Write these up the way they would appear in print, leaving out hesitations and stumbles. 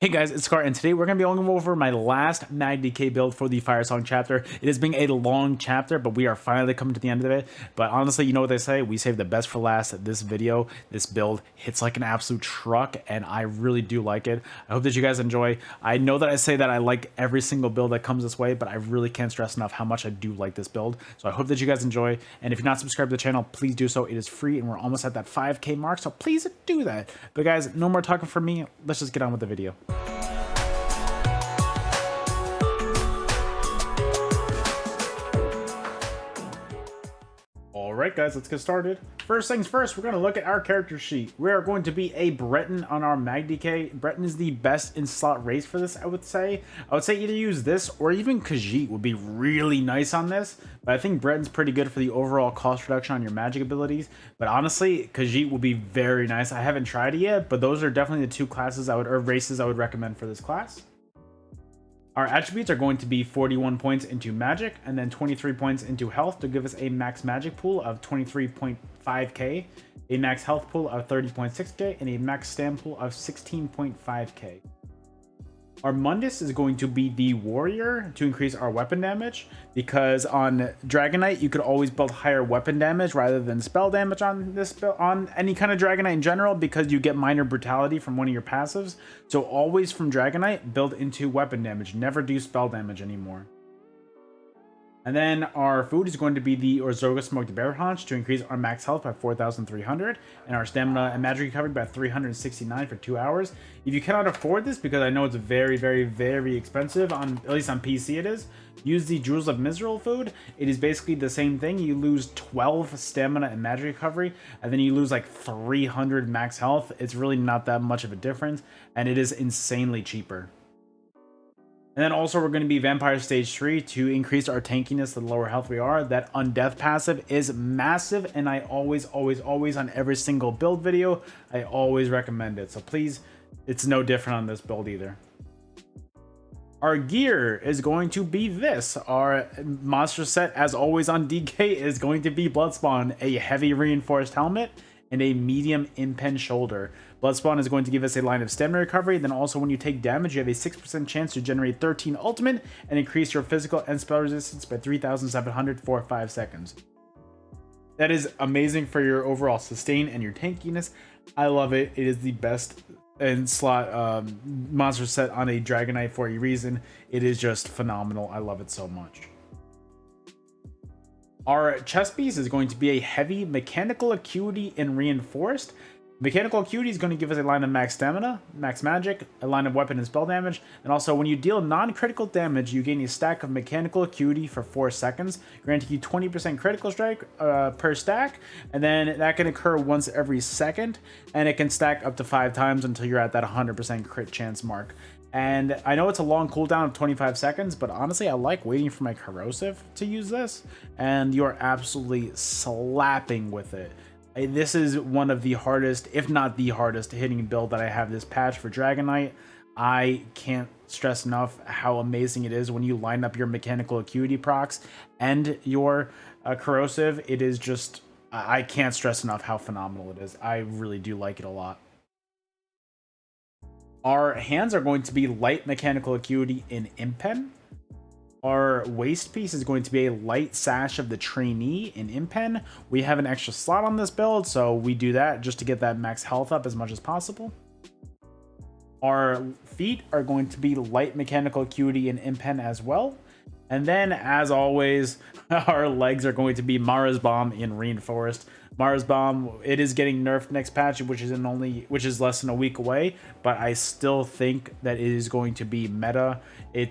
Hey guys, it's Sekaar, and today we're going to be going over my last MagDK build for the Firesong chapter. It has been a long chapter, but we are finally coming to the end of it. But honestly, you know what they say, we save the best for last. This video, this build hits like an absolute truck, and I really do like it. I hope that you guys enjoy. I know that I say that I like every single build that comes this way, but I really can't stress enough how much I do like this build. So I hope that you guys enjoy, and if you're not subscribed to the channel, please do so. It is free, and we're almost at that 5K mark, so please do that. But guys, no more talking from me. Let's just get on with the video. Alright guys, let's get started. First things first, we're going to look at our character sheet. We are going to be a Breton on our MagDK. Breton is the best in slot race for this, I would say. I would say either use this or even Khajiit would be really nice on this. But I think Breton's pretty good for the overall cost reduction on your magic abilities. But honestly, Khajiit would be very nice. I haven't tried it yet, but those are definitely the two classes or races I would recommend for this class. Our attributes are going to be 41 points into magic and then 23 points into health to give us a max magic pool of 23.5k, a max health pool of 30.6k, and a max stam pool of 16.5k. Our Mundus is going to be the warrior to increase our weapon damage, because on Dragonite you could always build higher weapon damage rather than spell damage on this on any kind of Dragonite in general, because you get minor brutality from one of your passives. So always from Dragonite build into weapon damage, never do spell damage anymore. And then our food is going to be the Orzoga Smoked Bear Haunch to increase our max health by 4,300 and our stamina and magic recovery by 369 for 2 hours. If you cannot afford this, because I know it's very expensive, on at least on PC it is, use the Jewels of Misrule food. It is basically the same thing. You lose 12 stamina and magic recovery, and then you lose like 300 max health. It's really not that much of a difference, and it is insanely cheaper. And then also we're going to be Vampire Stage 3 to increase our tankiness the lower health we are. That Undeath passive is massive, and I always on every single build video, I always recommend it. So please, it's no different on this build either. Our gear is going to be this. Our monster set, as always on DK, is going to be Bloodspawn, a heavy reinforced helmet, and a medium impen shoulder. Bloodspawn is going to give us a line of stamina recovery. Then also when you take damage, you have a 6% chance to generate 13 ultimate and increase your physical and spell resistance by 3,700 for 5 seconds. That is amazing for your overall sustain and your tankiness. I love it. It is the best in slot monster set on a Dragonite for a reason. It is just phenomenal. I love it so much. Our chest piece is going to be a heavy mechanical acuity and reinforced. Mechanical acuity is going to give us a line of max stamina, max magic, a line of weapon and spell damage, and also when you deal non-critical damage, you gain a stack of mechanical acuity for 4 seconds, granting you 20% critical strike per stack, and then that can occur once every second, and it can stack up to 5 times until you're at that 100% crit chance mark. And I know it's a long cooldown of 25 seconds, but honestly, I like waiting for my corrosive to use this, and you're absolutely slapping with it. This is one of the hardest, if not the hardest, hitting build that I have this patch for Dragonite. I can't stress enough how amazing it is when you line up your mechanical acuity procs and your corrosive. It is just, I can't stress enough how phenomenal it is. I really do like it a lot. Our hands are going to be light mechanical acuity in Impen. Our waist piece is going to be a light sash of the trainee in Impen. We have an extra slot on this build, so we do that just to get that max health up as much as possible. Our feet are going to be light mechanical acuity in Impen as well. And then, as always, our legs are going to be Mara's Bomb in Reinforced. Mara's Bomb, it is getting nerfed next patch, which is less than a week away, but I still think that it is going to be meta.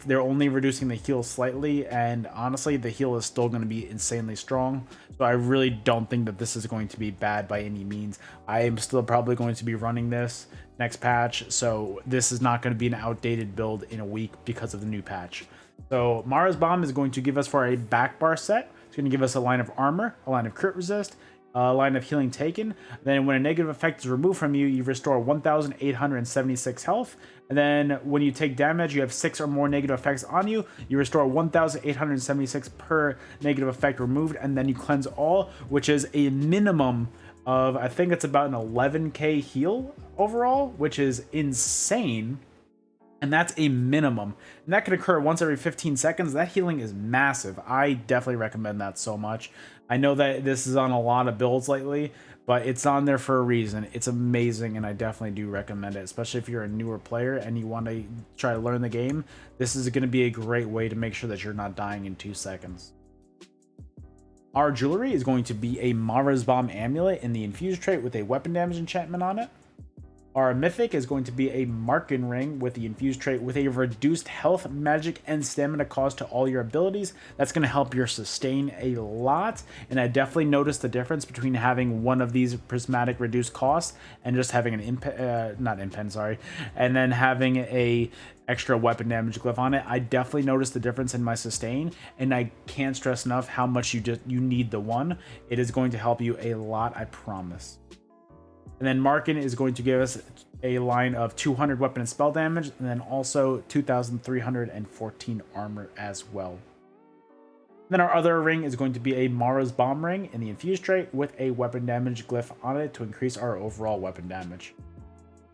They're only reducing the heal slightly, and honestly, the heal is still going to be insanely strong. So I really don't think that this is going to be bad by any means. I am still probably going to be running this next patch, so this is not going to be an outdated build in a week because of the new patch. So Mara's Bomb is going to give us, for a back bar set, it's going to give us a line of armor, a line of crit resist, a line of healing taken. Then when a negative effect is removed from you, you restore 1,876 health. And then when you take damage, you have 6 or more negative effects on you, you restore 1,876 per negative effect removed, and then you cleanse all, which is a minimum of, I think it's about an 11k heal overall, which is insane. And that's a minimum. And that can occur once every 15 seconds. That healing is massive. I definitely recommend that so much. I know that this is on a lot of builds lately, but it's on there for a reason. It's amazing, and I definitely do recommend it, especially if you're a newer player and you want to try to learn the game. This is going to be a great way to make sure that you're not dying in 2 seconds. Our jewelry is going to be a Mara's Bomb amulet in the infused trait with a weapon damage enchantment on it. Our mythic is going to be a Markin ring with the infused trait with a reduced health, magic, and stamina cost to all your abilities. That's going to help your sustain a lot, and I definitely noticed the difference between having one of these prismatic reduced costs and just having an and then having a extra weapon damage glyph on it. I definitely noticed the difference in my sustain, and I can't stress enough how much you need the one. It is going to help you a lot, I promise. And then Markin is going to give us a line of 200 weapon and spell damage, and then also 2,314 armor as well. Then our other ring is going to be a Mara's Bomb ring in the infused trait with a weapon damage glyph on it to increase our overall weapon damage.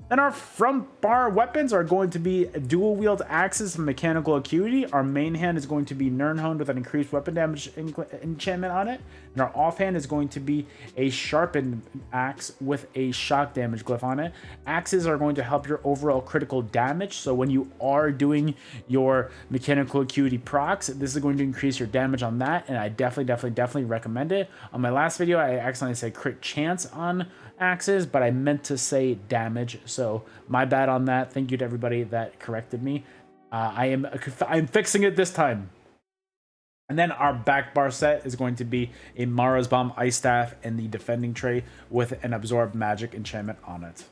Then our front bar weapons are going to be dual wield axes and mechanical acuity. Our main hand is going to be Nirnhoned with an increased weapon damage enchantment on it. And our offhand is going to be a sharpened axe with a shock damage glyph on it. Axes are going to help your overall critical damage. So when you are doing your mechanical acuity procs, this is going to increase your damage on that. And I definitely recommend it. On my last video, I accidentally said crit chance on axes, but I meant to say damage, so my bad on that. Thank you to everybody that corrected me. I'm fixing it this time. And then our back bar set is going to be a Mara's Bomb Ice Staff and the defending tray with an absorb magic enchantment on it.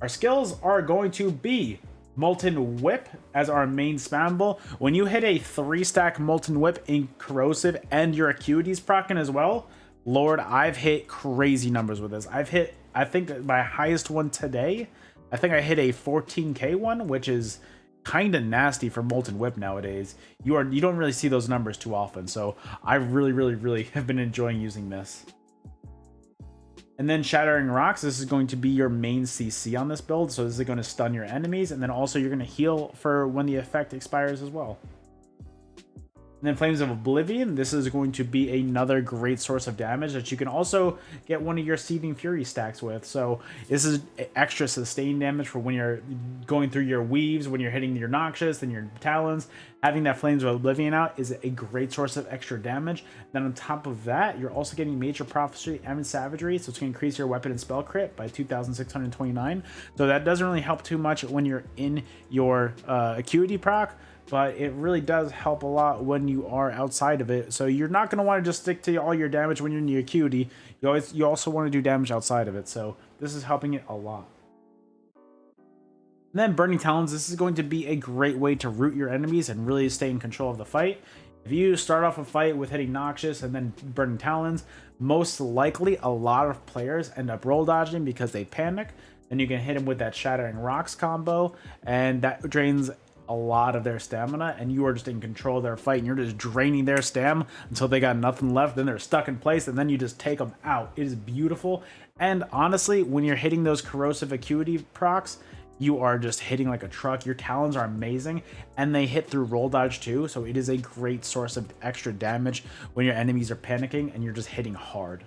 Our skills are going to be Molten Whip as our main spammable. When you hit a 3-stack Molten Whip in corrosive and your acuities proccing as well, Lord, I've hit crazy numbers with this. I think my highest one today, I think I hit a 14k one, which is kind of nasty for Molten Whip nowadays. You don't really see those numbers too often, so I really have been enjoying using this. And then Shattering Rocks, this is going to be your main CC on this build, so this is going to stun your enemies, and then also you're going to heal for when the effect expires as well. And then Flames of Oblivion, this is going to be another great source of damage that you can also get one of your Seething Fury stacks with. So this is extra sustain damage for when you're going through your weaves, when you're hitting your Noxious and your Talons. Having that Flames of Oblivion out is a great source of extra damage. Then on top of that, you're also getting Major Prophecy and Savagery, so it's going to increase your weapon and spell crit by 2,629. So that doesn't really help too much when you're in your Acuity proc, but it really does help a lot when you are outside of it. So you're not going to want to just stick to all your damage when you're in the Acuity. You also want to do damage outside of it, so this is helping it a lot. And then Burning Talons, this is going to be a great way to root your enemies and really stay in control of the fight. If you start off a fight with hitting Noxious and then Burning Talons, most likely a lot of players end up roll dodging because they panic. Then you can hit them with that Shattering Rocks combo, and that drains a lot of their stamina, and you are just in control of their fight, and you're just draining their stam until they got nothing left. Then they're stuck in place, and then you just take them out. It is beautiful. And honestly, when you're hitting those corrosive acuity procs, you are just hitting like a truck. Your Talons are amazing, and they hit through roll dodge too, so it is a great source of extra damage when your enemies are panicking and you're just hitting hard.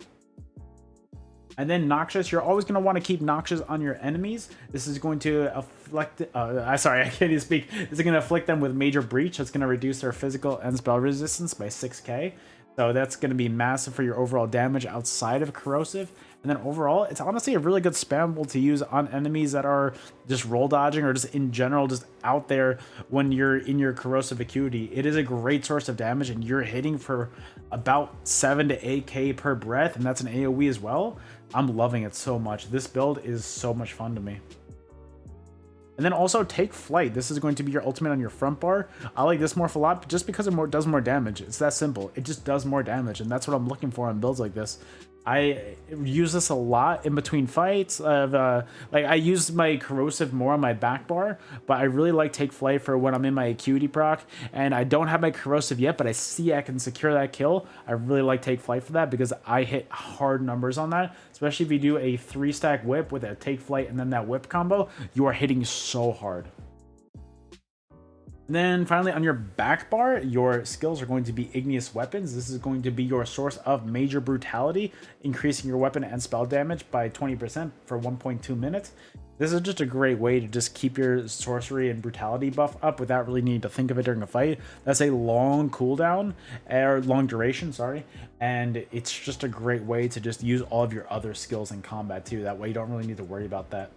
And then Noxious, you're always going to want to keep Noxious on your enemies. This is going to afflict, sorry, I can't even speak. This is going to afflict them with Major Breach. That's going to reduce their physical and spell resistance by 6k. So that's going to be massive for your overall damage outside of corrosive. And then overall, it's honestly a really good spammable to use on enemies that are just roll dodging or just in general just out there when you're in your corrosive acuity. It is a great source of damage, and you're hitting for about 7 to 8k per breath, and that's an AoE as well. I'm loving it so much. This build is so much fun to me. And then also Take Flight. This is going to be your ultimate on your front bar. I like this morph a lot, but just because it does more damage. It's that simple. It just does more damage, and that's what I'm looking for on builds like this. I use this a lot in between fights. Like I use my corrosive more on my back bar, but I really like take flight for when I'm in my acuity proc. And I don't have my corrosive yet, but I see I can secure that kill. I really like take flight for that because I hit hard numbers on that. Especially if you do a 3-stack whip with a take flight and then that whip combo, you are hitting so hard. And then finally on your back bar, your skills are going to be igneous weapons. This is going to be your source of major brutality, increasing your weapon and spell damage by 20% for 1.2 minutes. This is just a great way to just keep your sorcery and brutality buff up without really needing to think of it during a fight. That's a long cooldown, or long duration, sorry. And it's just a great way to just use all of your other skills in combat too. That way you don't really need to worry about that.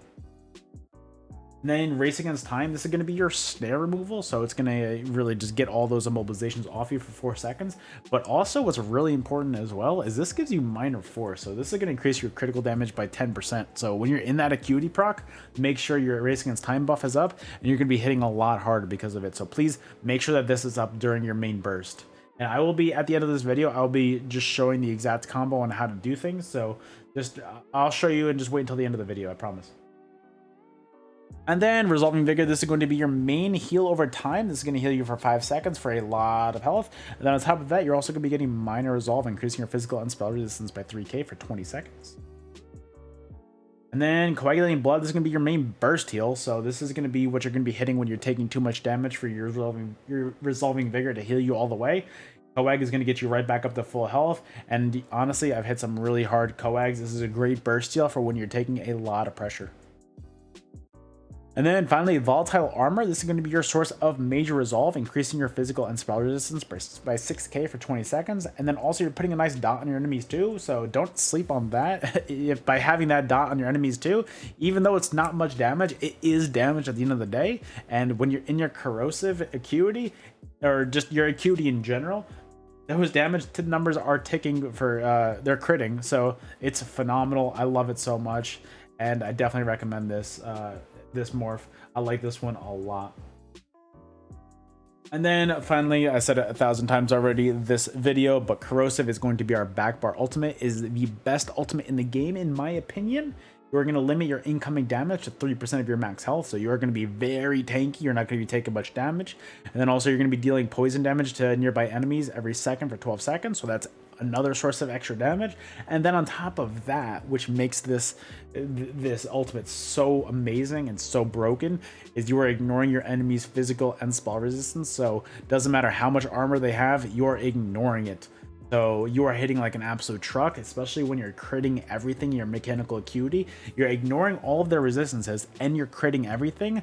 And then Race Against Time, this is going to be your snare removal, so it's going to really just get all those immobilizations off you for 4 seconds. But also what's really important as well is this gives you minor force, so this is going to increase your critical damage by 10%. So when you're in that acuity proc, make sure your Race Against Time buff is up, and you're going to be hitting a lot harder because of it. So please make sure that this is up during your main burst. And I will be, at the end of this video, I'll be just showing the exact combo on how to do things, so just I'll show you and just wait until the end of the video, I promise. And then Resolving Vigor, this is going to be your main heal over time. This is going to heal you for 5 seconds for a lot of health. And then on top of that, you're also going to be getting Minor Resolve, increasing your physical and spell resistance by 3k for 20 seconds. And then Coagulating Blood, this is going to be your main burst heal. So this is going to be what you're going to be hitting when you're taking too much damage for your Resolving Vigor to heal you all the way. Coag is going to get you right back up to full health. And honestly, I've hit some really hard Coags. This is a great burst heal for when you're taking a lot of pressure. And then finally, Volatile Armor. This is going to be your source of major resolve, increasing your physical and spell resistance by 6k for 20 seconds. And then also you're putting a nice dot on your enemies too, so don't sleep on that. By having that dot on your enemies too, even though it's not much damage, it is damage at the end of the day. And when you're in your corrosive acuity, or just your acuity in general, those damage to numbers are ticking for, they're critting. So it's phenomenal. I love it so much. And I definitely recommend this. This morph. I like this one a lot. And then finally, I said it 1,000 times already this video, but Corrosive is going to be our back bar ultimate. Is the best ultimate in the game in my opinion. You're going to limit your incoming damage to 3% of your max health, so you're going to be very tanky. You're not going to be taking much damage. And then also you're going to be dealing poison damage to nearby enemies every second for 12 seconds, so that's another source of extra damage. And then on top of that, which makes this ultimate so amazing and so broken, is you are ignoring your enemy's physical and spell resistance. So it doesn't matter how much armor they have, you're ignoring it. So you are hitting like an absolute truck, especially when you're critting everything in your mechanical acuity. You're ignoring all of their resistances and you're critting everything.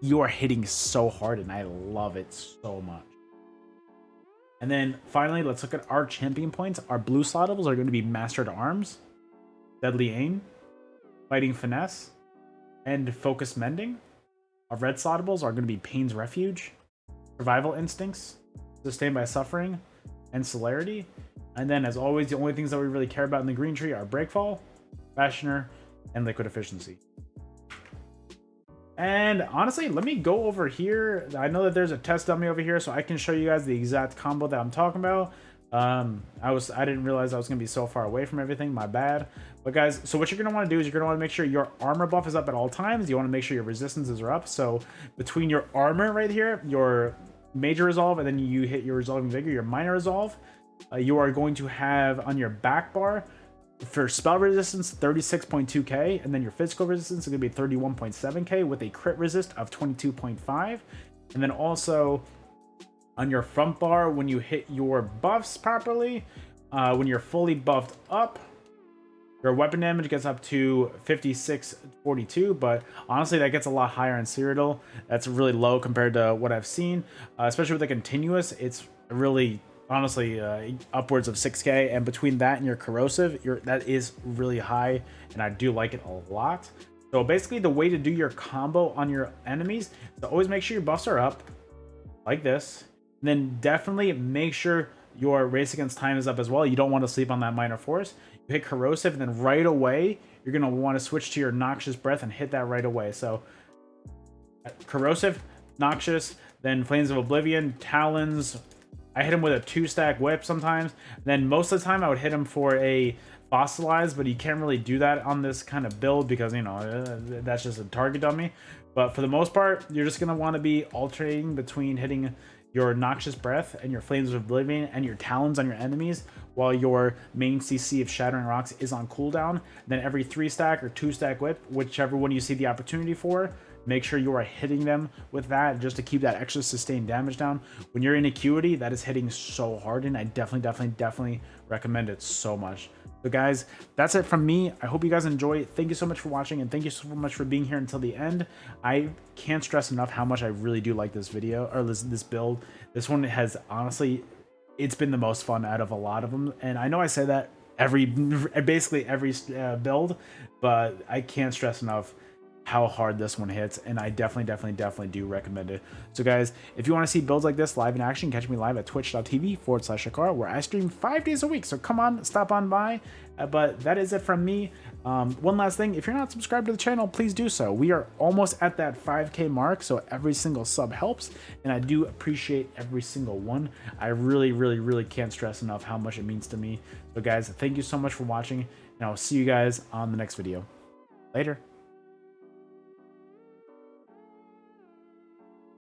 You are hitting so hard, and I love it so much. And then finally, let's look at our champion points. Our blue slottables are going to be Mastered Arms, Deadly Aim, Fighting Finesse, and Focus Mending. Our red slottables are going to be Pain's Refuge, Survival Instincts, Sustained by Suffering, and Celerity. And then, as always, the only things that we really care about in the green tree are Breakfall, Fashioner, and Liquid Efficiency. And honestly, let me go over here. I know that there's a test dummy over here, so I can show you guys the exact combo that I'm talking about. I didn't realize I was gonna be so far away from everything, my bad. But guys, so what you're gonna want to do is you're gonna want to make sure your armor buff is up at all times. You want to make sure your resistances are up. So between your armor right here, your major resolve, and then you hit your resolving vigor, your minor resolve, you are going to have on your back bar for spell resistance 36.2k, and then your physical resistance is going to be 31.7k with a crit resist of 22.5. And then also on your front bar, when you hit your buffs properly, when you're fully buffed up, your weapon damage gets up to 5642, but honestly that gets a lot higher in Cyrodiil. That's really low compared to what I've seen, especially with the continuous. It's really honestly upwards of 6k, and between that and your corrosive, that is really high, and I do like it a lot. So basically the way to do your combo on your enemies is to always make sure your buffs are up like this, and then definitely make sure your race against time is up as well. You don't want to sleep on that minor force. You hit corrosive, and then right away you're going to want to switch to your noxious breath and hit that right away. So corrosive, noxious, then flames of oblivion, talons, I hit him with a 2-stack whip sometimes. Then most of the time I would hit him for a fossilized, but you can't really do that on this kind of build because, you know, that's just a target dummy. But for the most part, you're just going to want to be alternating between hitting your Noxious Breath and your Flames of Oblivion and your Talons on your enemies while your main CC of Shattering Rocks is on cooldown. Then every 3-stack or 2-stack whip, whichever one you see the opportunity for, make sure you are hitting them with that just to keep that extra sustained damage down. When you're in Acuity, that is hitting so hard, and I definitely recommend it so much. So guys, that's it from me. I hope you guys enjoy. Thank you so much for watching, and thank you so much for being here until the end. I can't stress enough how much I really do like this video, or this build. This one has, honestly, it's been the most fun out of a lot of them. And I know I say that basically every build, but I can't stress enough how hard this one hits, and I definitely do recommend it. So guys, if you want to see builds like this live in action, catch me live at twitch.tv/Sekaar, where I stream 5 days a week. So come on, stop on by. But that is it from me. One last thing, if you're not subscribed to the channel, please do so. We are almost at that 5K mark, so every single sub helps, and I do appreciate every single one. I really can't stress enough how much it means to me. So guys, thank you so much for watching, and I'll see you guys on the next video. Later.